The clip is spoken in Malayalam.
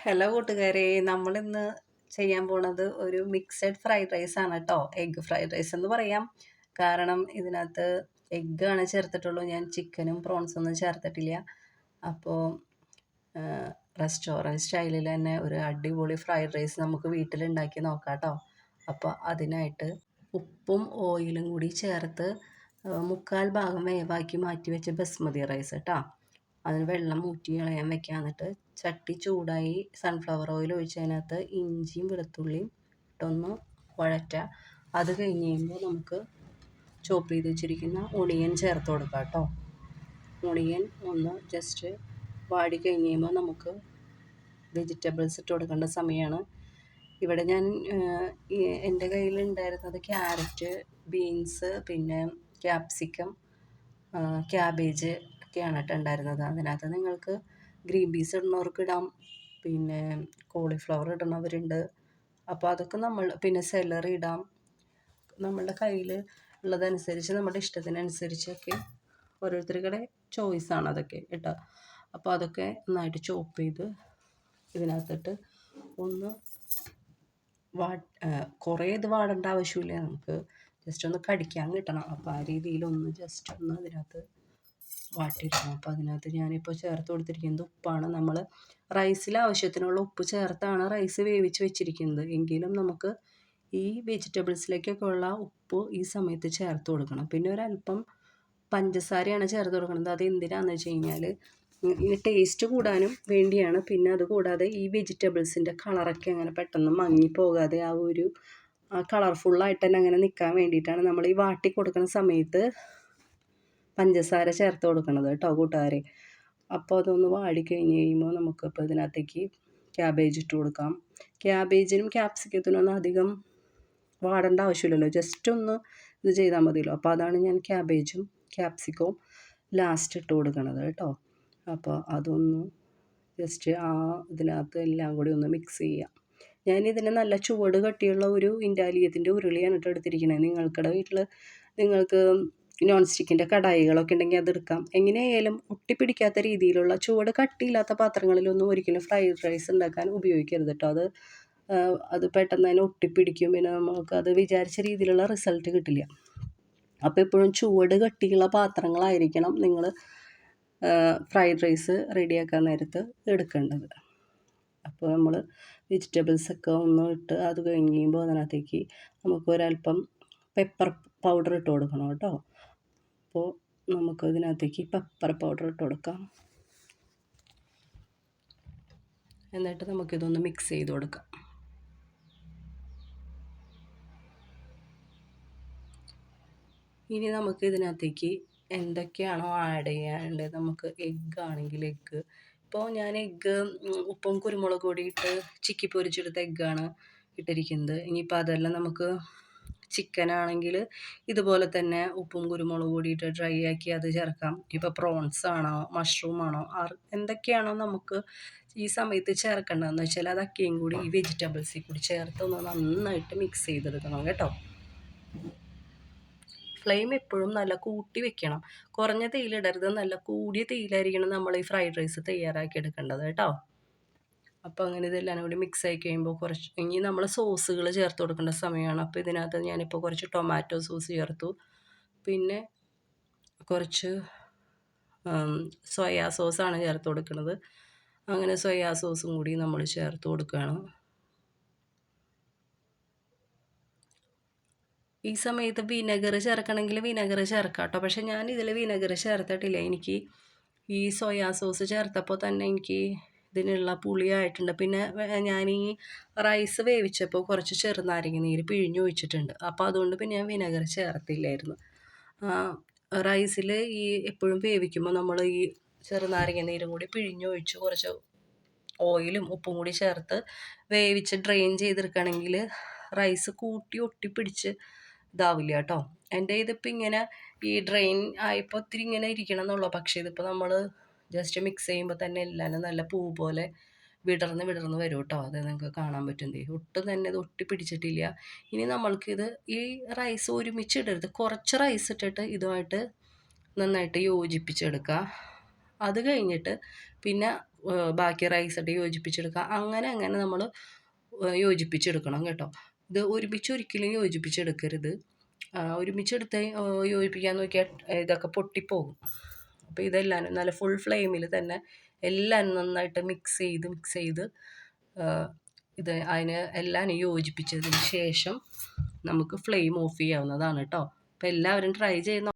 ഹലോ കൂട്ടുകാരെ, നമ്മളിന്ന് ചെയ്യാൻ പോണത് ഒരു മിക്സഡ് ഫ്രൈഡ് റൈസ് ആണ് കേട്ടോ. എഗ് ഫ്രൈഡ് റൈസ് എന്ന് പറയാം. കാരണം ഇതിനകത്ത് എഗ്ഗാണ് ചേർത്തിട്ടുള്ളൂ. ഞാൻ ചിക്കനും പ്രോൺസൊന്നും ചേർത്തിട്ടില്ല. അപ്പോൾ റെസ്റ്റോറൻറ്റ് സ്റ്റൈലിൽ തന്നെ ഒരു അടിപൊളി ഫ്രൈഡ് റൈസ് നമുക്ക് വീട്ടിലുണ്ടാക്കി നോക്കാം കേട്ടോ. അപ്പോൾ അതിനായിട്ട് ഉപ്പും ഓയിലും കൂടി ചേർത്ത് മുക്കാൽ ഭാഗം വേവാക്കി മാറ്റി വെച്ച ബസ്മതി റൈസ് കേട്ടോ. അതിന് വെള്ളം ഊറ്റി കളയാൻ വെക്കുക. എന്നിട്ട് ചട്ടി ചൂടായി സൺഫ്ലവർ ഓയിൽ ഒഴിച്ചതിനകത്ത് ഇഞ്ചിയും വെളുത്തുള്ളിയും ഇട്ടൊന്ന് വഴറ്റുക. അത് കഴിഞ്ഞ് കഴിയുമ്പോൾ നമുക്ക് ചോപ്പ് ചെയ്ത് വെച്ചിരിക്കുന്ന ഒണിയൻ ചേർത്ത് കൊടുക്കാം കേട്ടോ. ഒണിയൻ ഒന്ന് ജസ്റ്റ് വാടി കഴിഞ്ഞ് കഴിയുമ്പോൾ നമുക്ക് വെജിറ്റബിൾസ് ഇട്ട് കൊടുക്കേണ്ട സമയമാണ്. ഇവിടെ ഞാൻ എൻ്റെ കയ്യിലുണ്ടായിരുന്നത് ക്യാരറ്റ്, ബീൻസ്, പിന്നെ ക്യാപ്സിക്കം, ക്യാബേജ് ഒക്കെയാണ് കേട്ടോ ഉണ്ടായിരുന്നത്. അതിനകത്ത് നിങ്ങൾക്ക് ഗ്രീൻ പീസ് ഇടുന്നവർക്ക് ഇടാം, പിന്നെ കോളിഫ്ലവർ ഇടുന്നവരുണ്ട്. അപ്പോൾ അതൊക്കെ പിന്നെ സെലറി ഇടാം. നമ്മളുടെ കയ്യിൽ ഉള്ളതനുസരിച്ച് നമ്മുടെ ഇഷ്ടത്തിനനുസരിച്ചൊക്കെ ഓരോരുത്തരുടെ ചോയ്സാണ് അതൊക്കെ കേട്ടോ. അപ്പോൾ അതൊക്കെ നന്നായിട്ട് ചോപ്പ് ചെയ്ത് ഇതിനകത്തിട്ട് ഒന്ന് കുറേ ഇത് വാടേണ്ട ആവശ്യമില്ല. നമുക്ക് ജസ്റ്റ് ഒന്ന് കടിക്കാൻ കിട്ടണം. അപ്പോൾ ആ രീതിയിലൊന്ന് ജസ്റ്റ് ഒന്ന് അതിനകത്ത് വാട്ടിയിടണം. അപ്പോൾ അതിനകത്ത് ഞാനിപ്പോൾ ചേർത്ത് കൊടുത്തിരിക്കുന്നത് ഉപ്പാണ്. നമ്മൾ റൈസിൽ ആവശ്യത്തിനുള്ള ഉപ്പ് ചേർത്താണ് റൈസ് വേവിച്ച് വെച്ചിരിക്കുന്നത്. എങ്കിലും നമുക്ക് ഈ വെജിറ്റബിൾസിലേക്കൊക്കെ ഉള്ള ഉപ്പ് ഈ സമയത്ത് ചേർത്ത് കൊടുക്കണം. പിന്നെ ഒരല്പം പഞ്ചസാരയാണ് ചേർത്ത് കൊടുക്കുന്നത്. അത് എന്തിനാണെന്ന് വെച്ച് കഴിഞ്ഞാൽ ഈ ടേസ്റ്റ് കൂടാനും വേണ്ടിയാണ്. പിന്നെ അതുകൂടാതെ ഈ വെജിറ്റബിൾസിൻ്റെ കളറൊക്കെ അങ്ങനെ പെട്ടെന്ന് മങ്ങിപ്പോകാതെ ആ ഒരു കളർഫുള്ളായിട്ട് തന്നെ അങ്ങനെ നിൽക്കാൻ വേണ്ടിയിട്ടാണ് നമ്മൾ ഈ വാട്ടി കൊടുക്കുന്ന സമയത്ത് പഞ്ചസാര ചേർത്ത് കൊടുക്കണത് കേട്ടോ കൂട്ടുകാരെ. അപ്പോൾ അതൊന്ന് വാടിക്കഴിഞ്ഞ് കഴിയുമ്പോൾ നമുക്കിപ്പോൾ ഇതിനകത്തേക്ക് ക്യാബേജ് ഇട്ട് കൊടുക്കാം. ക്യാബേജിനും ക്യാപ്സിക്കത്തിനൊന്നും അധികം വാടേണ്ട ആവശ്യമില്ലല്ലോ, ജസ്റ്റ് ഒന്ന് ഇത് ചെയ്താൽ മതിയല്ലോ. അപ്പോൾ അതാണ് ഞാൻ ക്യാബേജും ക്യാപ്സിക്കവും ലാസ്റ്റ് ഇട്ട് കൊടുക്കണത് കേട്ടോ. അപ്പോൾ അതൊന്ന് ജസ്റ്റ് ഇതിനകത്ത് എല്ലാം കൂടി ഒന്ന് മിക്സ് ചെയ്യാം. ഞാനിതിന് നല്ല ചുവട് കട്ടിയുള്ള ഒരു ഇൻഡാലിയത്തിൻ്റെ ഉരുളിയാണ് ഇട്ട് എടുത്തിരിക്കുന്നത്. നിങ്ങൾക്കിടെ വീട്ടിൽ നിങ്ങൾക്ക് നോൺ സ്റ്റിക്കിൻ്റെ കടായികളൊക്കെ ഉണ്ടെങ്കിൽ അതെടുക്കാം. എങ്ങനെയായാലും ഒട്ടിപ്പിടിക്കാത്ത രീതിയിലുള്ള ചുവട് കട്ടിയില്ലാത്ത പാത്രങ്ങളിലൊന്നും ഒരിക്കലും ഫ്രൈഡ് റൈസ് ഉണ്ടാക്കാൻ ഉപയോഗിക്കരുത് കേട്ടോ. അത് പെട്ടെന്ന് തന്നെ ഒട്ടിപ്പിടിക്കും. പിന്നെ നമുക്കത് വിചാരിച്ച രീതിയിലുള്ള റിസൾട്ട് കിട്ടില്ല. അപ്പോൾ എപ്പോഴും ചുവട് കട്ടിയുള്ള പാത്രങ്ങളായിരിക്കണം നിങ്ങൾ ഫ്രൈഡ് റൈസ് റെഡിയാക്കാൻ നേരത്ത് എടുക്കേണ്ടത്. അപ്പോൾ നമ്മൾ വെജിറ്റബിൾസൊക്കെ ഒന്ന് ഇട്ട് അത് കഴിഞ്ഞ് കഴിയുമ്പോൾ അതിനകത്തേക്ക് നമുക്ക് ഒരല്പം പെപ്പർ പൗഡർ ഇട്ട് കൊടുക്കണം കേട്ടോ. അപ്പോൾ നമുക്ക് ഇതിനകത്തേക്ക് പെപ്പർ പൗഡർ ഇട്ട് കൊടുക്കാം. എന്നിട്ട് നമുക്കിതൊന്ന് മിക്സ് ചെയ്ത് കൊടുക്കാം. ഇനി നമുക്ക് ഇതിനകത്തേക്ക് എന്തൊക്കെയാണോ ആഡ് ചെയ്യാനുള്ളത്, നമുക്ക് എഗ്ഗ് ആണെങ്കിൽ എഗ്ഗ്, ഇപ്പോൾ ഞാൻ എഗ്ഗ് ഉപ്പും കുരുമുളക് പൊടി ഇട്ട് ചിക്കി പൊരിച്ചെടുത്ത എഗ്ഗാണ് ഇട്ടിരിക്കുന്നത്. ഇനിയിപ്പോൾ അതെല്ലാം നമുക്ക് ചിക്കനാണെങ്കിൽ ഇതുപോലെ തന്നെ ഉപ്പും കുരുമുളക് പൊടി ഇട്ട് ഡ്രൈ ആക്കി അത് ചേർക്കാം. ഇപ്പോൾ പ്രോൺസ് ആണോ മഷ്റൂം ആണോ എന്തൊക്കെയാണോ നമുക്ക് ഈ സമയത്ത് ചേർക്കേണ്ടതെന്ന് വെച്ചാൽ അതൊക്കെയും കൂടി ഈ വെജിറ്റബിൾസിൽ കൂടി ചേർത്ത് ഒന്ന് നന്നായിട്ട് മിക്സ് ചെയ്തെടുക്കണം കേട്ടോ. ഫ്ലെയിം എപ്പോഴും നല്ല കൂട്ടി വെക്കണം. കുറഞ്ഞ തീയിലിടരുത്, നല്ല കൂടിയ തീയിലായിരിക്കണം നമ്മൾ ഈ ഫ്രൈഡ് റൈസ് തയ്യാറാക്കി എടുക്കേണ്ടത് കേട്ടോ. അപ്പോൾ അങ്ങനെ ഇതെല്ലാം കൂടി മിക്സ് ആയി കഴിയുമ്പോൾ ഇനി നമ്മൾ സോസുകൾ ചേർത്ത് കൊടുക്കേണ്ട സമയമാണ്. അപ്പോൾ ഇതിനകത്ത് ഞാനിപ്പോൾ കുറച്ച് ടൊമാറ്റോ സോസ് ചേർത്തു, പിന്നെ കുറച്ച് സോയാ സോസാണ് ചേർത്ത് കൊടുക്കുന്നത്. അങ്ങനെ സോയാ സോസും കൂടി നമ്മൾ ചേർത്ത് കൊടുക്കുകയാണ്. ഈ സമയത്ത് വിനെഗർ ചേർക്കണമെങ്കിൽ വിനെഗർ ചേർക്കാം കേട്ടോ. പക്ഷേ ഞാൻ ഇതിൽ വിനെഗർ ചേർത്തിട്ടില്ല. എനിക്ക് ഈ സോയാ സോസ് ചേർത്തപ്പോൾ തന്നെ എനിക്ക് ഇതിനുള്ള പുളിയായിട്ടുണ്ട്. പിന്നെ ഞാൻ ഈ റൈസ് വേവിച്ചപ്പോൾ കുറച്ച് ചെറുനാരങ്ങ നീര് പിഴിഞ്ഞ് ഒഴിച്ചിട്ടുണ്ട്. അപ്പോൾ അതുകൊണ്ട് പിന്നെ ഞാൻ വിനെഗർ ചേർത്തില്ലായിരുന്നു. റൈസിൽ ഈ എപ്പോഴും വേവിക്കുമ്പോൾ നമ്മൾ ഈ ചെറുനാരങ്ങ നീരും കൂടി പിഴിഞ്ഞൊഴിച്ച് കുറച്ച് ഓയിലും ഉപ്പും കൂടി ചേർത്ത് വേവിച്ച് ഡ്രെയിൻ ചെയ്തെടുക്കുകയാണെങ്കിൽ റൈസ് കൂട്ടി ഒട്ടിപ്പിടിച്ച് ഇതാവില്ല കേട്ടോ. എൻ്റെ ഇതിപ്പോൾ ഇങ്ങനെ ഈ ഡ്രെയിൻ ആയപ്പോൾ ഒത്തിരി ഇങ്ങനെ ഇരിക്കണം എന്നുള്ളൂ. പക്ഷേ ഇതിപ്പോൾ നമ്മൾ ജസ്റ്റ് മിക്സ് ചെയ്യുമ്പോൾ തന്നെ എല്ലാവരും നല്ല പൂ പോലെ വിടർന്ന് വരും കേട്ടോ. അത് നിങ്ങൾക്ക് കാണാൻ പറ്റുന്നേ, ഒട്ടും തന്നെ ഇത് ഒട്ടിപ്പിടിച്ചിട്ടില്ല. ഇനി നമ്മൾക്കിത് ഈ റൈസ് ഒരുമിച്ചിടരുത്, കുറച്ച് റൈസ് ഇട്ടിട്ട് ഇതുമായിട്ട് നന്നായിട്ട് യോജിപ്പിച്ചെടുക്കുക. അത് കഴിഞ്ഞിട്ട് പിന്നെ ബാക്കി റൈസായിട്ട് യോജിപ്പിച്ചെടുക്കുക. അങ്ങനെ അങ്ങനെ നമ്മൾ യോജിപ്പിച്ചെടുക്കണം കേട്ടോ. ഇത് ഒരുമിച്ച് ഒരിക്കലും യോജിപ്പിച്ചെടുക്കരുത്. ഒരുമിച്ചെടുത്ത് യോജിപ്പിക്കാൻ നോക്കിയാൽ ഇതൊക്കെ പൊട്ടിപ്പോകും. അപ്പോൾ ഇതെല്ലാം നല്ല ഫുൾ ഫ്ലെയിമിൽ തന്നെ എല്ലാം നന്നായിട്ട് മിക്സ് ചെയ്ത് ഇത് അതിന് എല്ലാം യോജിപ്പിച്ചതിന് ശേഷം നമുക്ക് ഫ്ലെയിം ഓഫ് ചെയ്യാവുന്നതാണ് കേട്ടോ. അപ്പോൾ എല്ലാവരും ട്രൈ ചെയ്യുന്ന